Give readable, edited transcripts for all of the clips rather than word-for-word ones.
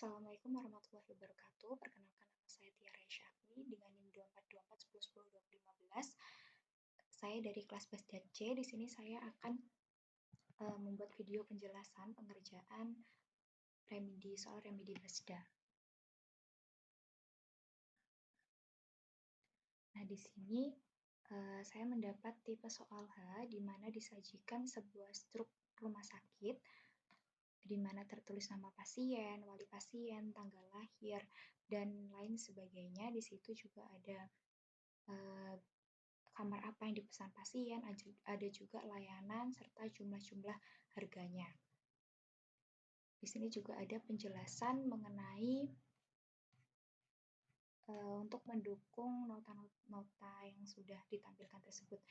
Assalamualaikum warahmatullahi wabarakatuh. Perkenalkan nama saya Tiara Syafni dengan NIM 242410102015. Saya dari kelas Basda C. Di sini saya akan membuat video penjelasan pengerjaan soal remedi Basda. Nah, di sini saya mendapat tipe soal H di mana disajikan sebuah struk rumah sakit di mana tertulis nama pasien, wali pasien, tanggal lahir, dan lain sebagainya. Di situ juga ada kamar apa yang dipesan pasien, ada juga layanan serta jumlah-jumlah harganya. Di sini juga ada penjelasan mengenai untuk mendukung nota-nota yang sudah ditampilkan tersebut.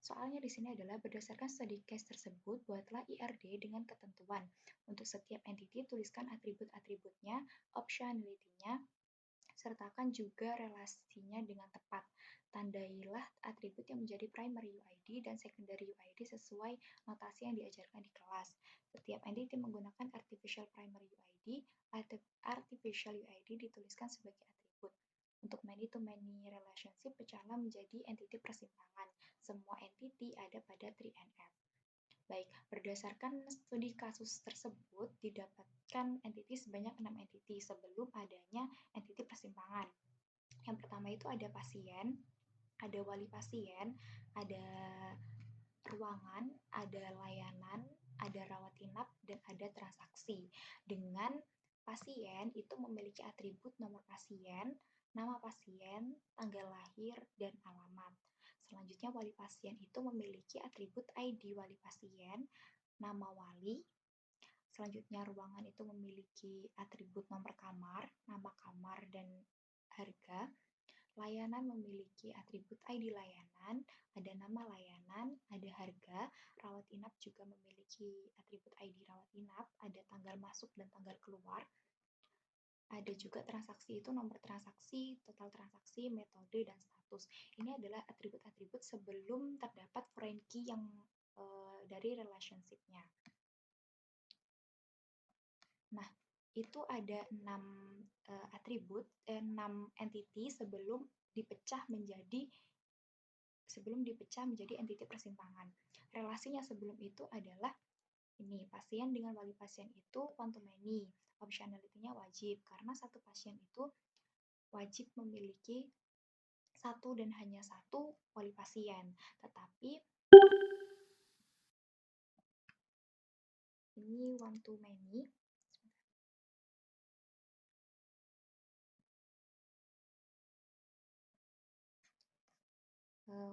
Soalnya di sini adalah berdasarkan study case tersebut, buatlah IRD dengan ketentuan. Untuk setiap entity, tuliskan atribut-atributnya, optionality-nya, sertakan juga relasinya dengan tepat. Tandailah atribut yang menjadi primary UID dan secondary UID sesuai notasi yang diajarkan di kelas. Setiap entity menggunakan artificial primary UID, artificial UID dituliskan sebagai atribut. Untuk many-to-many relationship, pecahlah menjadi entity persimpangan. Semua entity ada pada 3NF. Baik, berdasarkan studi kasus tersebut, didapatkan entity sebanyak 6 entity sebelum adanya entity persimpangan. Yang pertama itu ada pasien, ada wali pasien, ada ruangan, ada layanan, ada rawat inap, dan ada transaksi. Dengan pasien itu memiliki atribut nomor pasien, nama pasien, tanggal lahir, dan alamat. Selanjutnya wali pasien itu memiliki atribut ID wali pasien, nama wali. Selanjutnya ruangan itu memiliki atribut nomor kamar, nama kamar, dan harga. Layanan memiliki atribut ID layanan, ada nama layanan, ada harga. Rawat inap juga memiliki atribut ID rawat inap, ada tanggal masuk dan tanggal keluar. Ada juga transaksi itu nomor transaksi, total transaksi, metode, dan status. Ini adalah atribut-atribut sebelum terdapat foreign key yang dari relationship-nya. Nah, itu ada 6 atribut, 6 entity sebelum dipecah menjadi entity persimpangan. Relasinya sebelum itu adalah ini, pasien dengan wali pasien itu one to many. Optionality-nya wajib, karena satu pasien itu wajib memiliki satu dan hanya satu wali pasien. Tetapi ini one to many.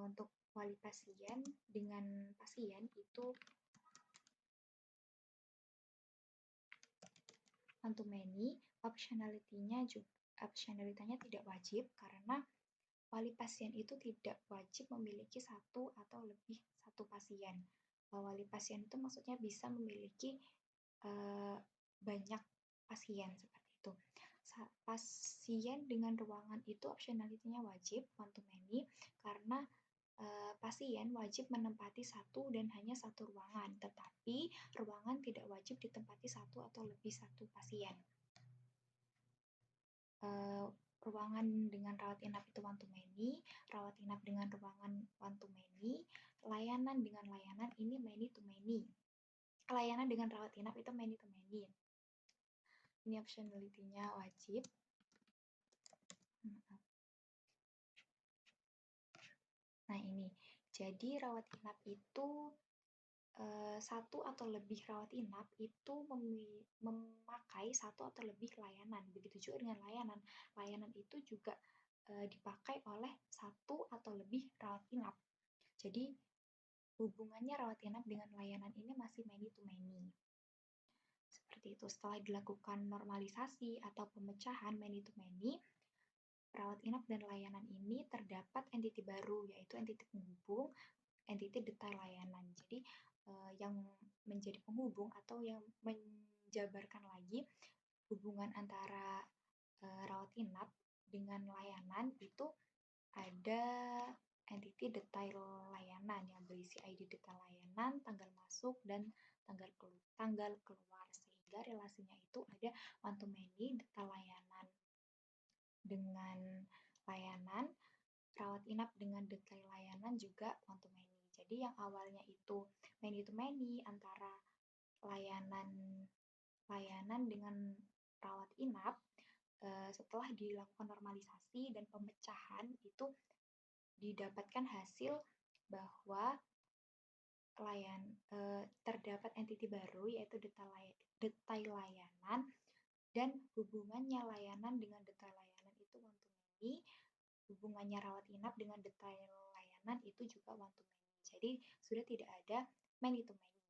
Untuk wali pasien dengan pasien itu one to many, optionality-nya tidak wajib karena wali pasien itu tidak wajib memiliki satu atau lebih satu pasien. Wali pasien itu maksudnya bisa memiliki banyak pasien seperti itu. Pasien dengan ruangan itu optionality-nya wajib one to many karena pasien wajib menempati satu dan hanya satu ruangan, tetapi ruangan tidak wajib ditempati satu atau lebih satu pasien. Ruangan dengan rawat inap itu one to many, rawat inap dengan ruangan one to many, layanan dengan layanan ini many to many. Layanan dengan rawat inap itu many to many. Ini optionality-nya wajib. Nah ini, jadi rawat inap itu satu atau lebih rawat inap itu memakai satu atau lebih layanan. Begitu juga dengan layanan. Layanan itu juga dipakai oleh satu atau lebih rawat inap. Jadi hubungannya rawat inap dengan layanan ini masih many to many. Seperti itu. Setelah dilakukan normalisasi atau pemecahan many to many, rawat inap dan layanan ini terdapat entity baru, yaitu entity penghubung, entity detail layanan. Jadi yang menjadi penghubung atau yang menjabarkan lagi hubungan antara rawat inap dengan layanan itu ada entity detail layanan yang berisi ID detail layanan, tanggal masuk, dan tanggal keluar, sehingga relasinya itu ada one to many, data layanan dengan layanan, rawat inap dengan detail layanan juga one to many. Jadi yang awalnya itu many to many antara layanan layanan dengan rawat inap, setelah dilakukan normalisasi dan pemecahan itu didapatkan hasil bahwa terdapat entiti baru yaitu detail layanan, dan hubungannya layanan dengan detail layanan itu one to many, hubungannya rawat inap dengan detail layanan itu juga one to many. Jadi sudah tidak ada many to many.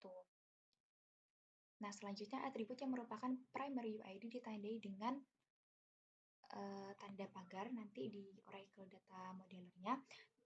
Tuh. Nah, selanjutnya atribut yang merupakan primary UID ditandai dengan tanda pagar nanti di Oracle Data Modelernya,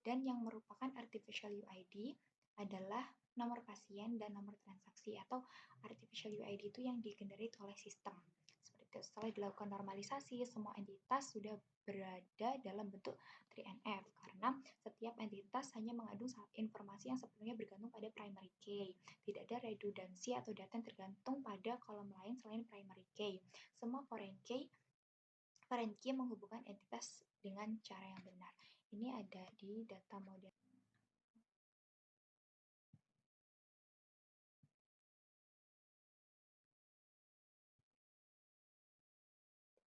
dan yang merupakan artificial UID adalah nomor pasien dan nomor transaksi, atau artificial UID itu yang di-generate oleh sistem. Seperti itu. Setelah dilakukan normalisasi, semua entitas sudah berada dalam bentuk 3NF karena setiap entitas hanya mengandung informasi yang sepenuhnya bergantung pada primary key. Tidak ada redundansi atau data yang tergantung pada kolom lain selain primary key. Semua foreign key menghubungkan entitas dengan cara yang benar. Ini ada di data model.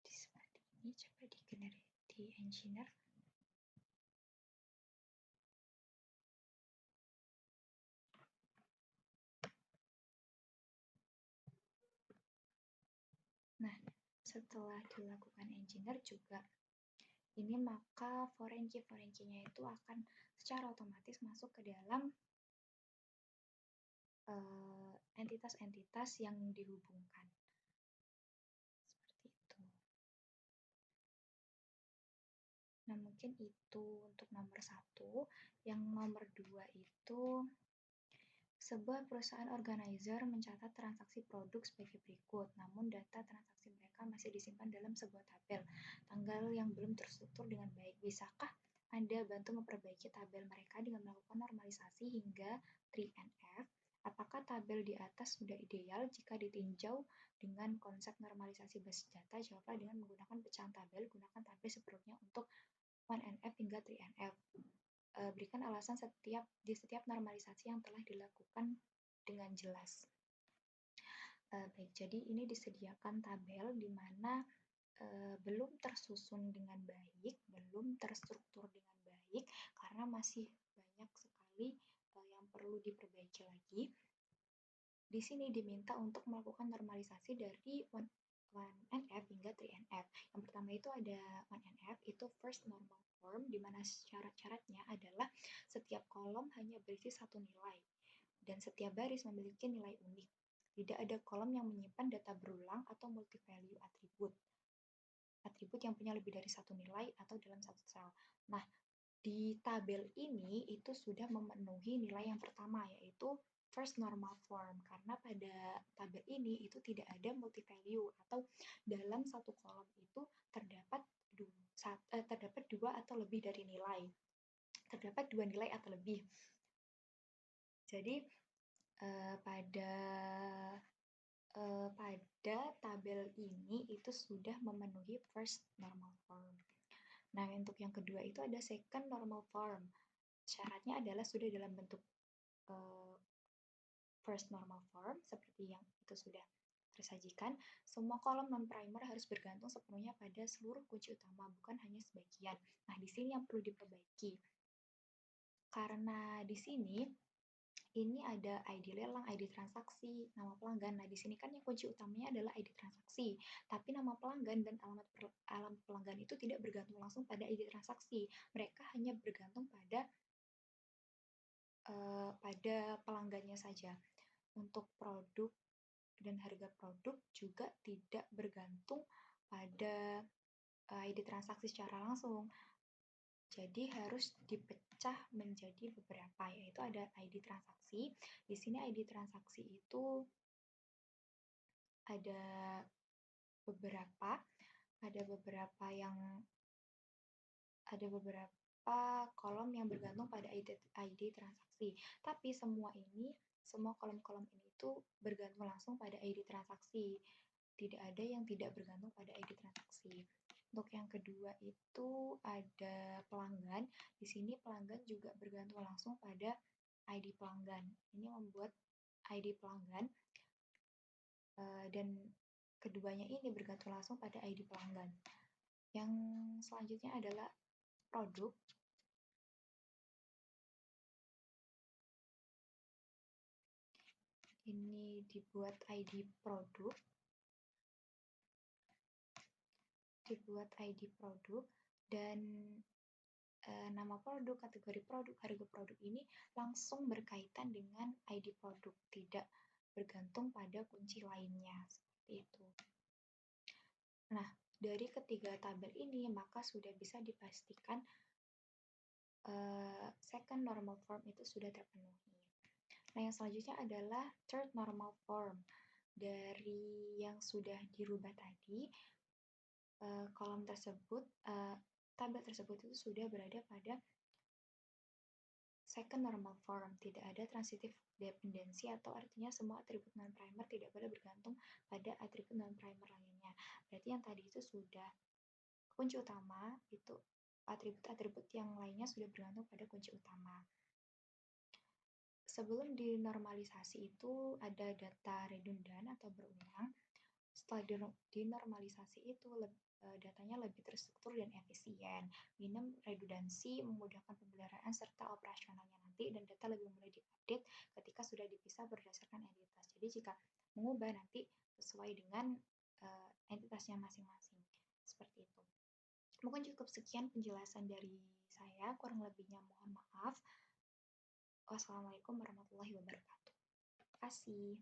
Seperti ini, coba di-generate di engineer. Nah, setelah dilakukan engineer juga ini, maka foreign key-nya itu akan secara otomatis masuk ke dalam entitas-entitas yang dihubungkan. Seperti itu. Nah, mungkin itu untuk nomor 1. Yang nomor 2 itu sebuah perusahaan organizer mencatat transaksi produk sebagai berikut, namun data transaksi mereka masih disimpan dalam sebuah tabel tanggal yang belum terstruktur dengan baik. Bisakah Anda bantu memperbaiki tabel mereka dengan melakukan normalisasi hingga 3NF? Apakah tabel di atas sudah ideal? Jika ditinjau dengan konsep normalisasi basis data, jawablah dengan menggunakan pecahan tabel. Gunakan tabel seperlunya untuk 1NF hingga 3NF. Berikan alasan di setiap normalisasi yang telah dilakukan dengan jelas. Baik, jadi ini disediakan tabel di mana belum tersusun dengan baik, belum terstruktur dengan baik, karena masih banyak sekali yang perlu diperbaiki lagi. Di sini diminta untuk melakukan normalisasi dari 1NF hingga 3NF. Yang pertama itu ada 1NF, itu first normal form, di mana syarat-syaratnya adalah setiap kolom hanya berisi satu nilai, dan setiap baris memiliki nilai unik. Tidak ada kolom yang menyimpan data berulang atau multi-value atribut yang punya lebih dari satu nilai atau dalam satu sel. Nah, di tabel ini itu sudah memenuhi nilai yang pertama, yaitu first normal form, karena pada tabel ini itu tidak ada multi-value atau dalam satu kolom itu terdapat dua atau lebih dari nilai. Terdapat dua nilai atau lebih. Jadi pada tabel ini itu sudah memenuhi first normal form. Nah, untuk yang kedua itu ada second normal form. Syaratnya adalah sudah dalam bentuk first normal form, seperti yang itu sudah tersajikan. Semua kolom non-primer harus bergantung sepenuhnya pada seluruh kunci utama, bukan hanya sebagian. Nah, di sini yang perlu diperbaiki. Karena di sini ini ada ID lelang, ID transaksi, nama pelanggan. Nah, di sini kan yang kunci utamanya adalah ID transaksi, tapi nama pelanggan dan alamat pelanggan itu tidak bergantung langsung pada ID transaksi. Mereka hanya bergantung pada pelanggannya saja. Untuk produk dan harga produk juga tidak bergantung pada ID transaksi secara langsung. Jadi harus dipecah menjadi beberapa, yaitu ada ID transaksi. Di sini ID transaksi itu ada beberapa kolom yang bergantung pada ID transaksi. Tapi semua ini Semua kolom-kolom ini itu bergantung langsung pada ID transaksi. Tidak ada yang tidak bergantung pada ID transaksi. Untuk yang kedua itu ada pelanggan. Di sini pelanggan juga bergantung langsung pada ID pelanggan. Ini membuat ID pelanggan dan keduanya ini bergantung langsung pada ID pelanggan. Yang selanjutnya adalah produk. Ini dibuat ID produk. Dan nama produk, kategori produk, harga produk ini langsung berkaitan dengan ID produk, tidak bergantung pada kunci lainnya, seperti itu. Nah, dari ketiga tabel ini maka sudah bisa dipastikan second normal form itu sudah terpenuhi. Nah, yang selanjutnya adalah third normal form. Dari yang sudah dirubah tadi, kolom tersebut, tabel tersebut itu sudah berada pada second normal form, tidak ada transitive dependency atau artinya semua atribut non-primer tidak boleh bergantung pada atribut non-primer lainnya. Berarti yang tadi itu sudah kunci utama, itu atribut-atribut yang lainnya sudah bergantung pada kunci utama. Sebelum dinormalisasi itu ada data redundan atau berulang. Setelah dinormalisasi itu datanya lebih terstruktur dan efisien. Minim redundansi, memudahkan pemeliharaan serta operasionalnya nanti, dan data lebih mudah diupdate ketika sudah dipisah berdasarkan entitas. Jadi jika mengubah nanti sesuai dengan entitasnya masing-masing. Seperti itu. Mungkin cukup sekian penjelasan dari saya, kurang lebihnya mohon maaf. Wassalamualaikum warahmatullahi wabarakatuh. Terima kasih.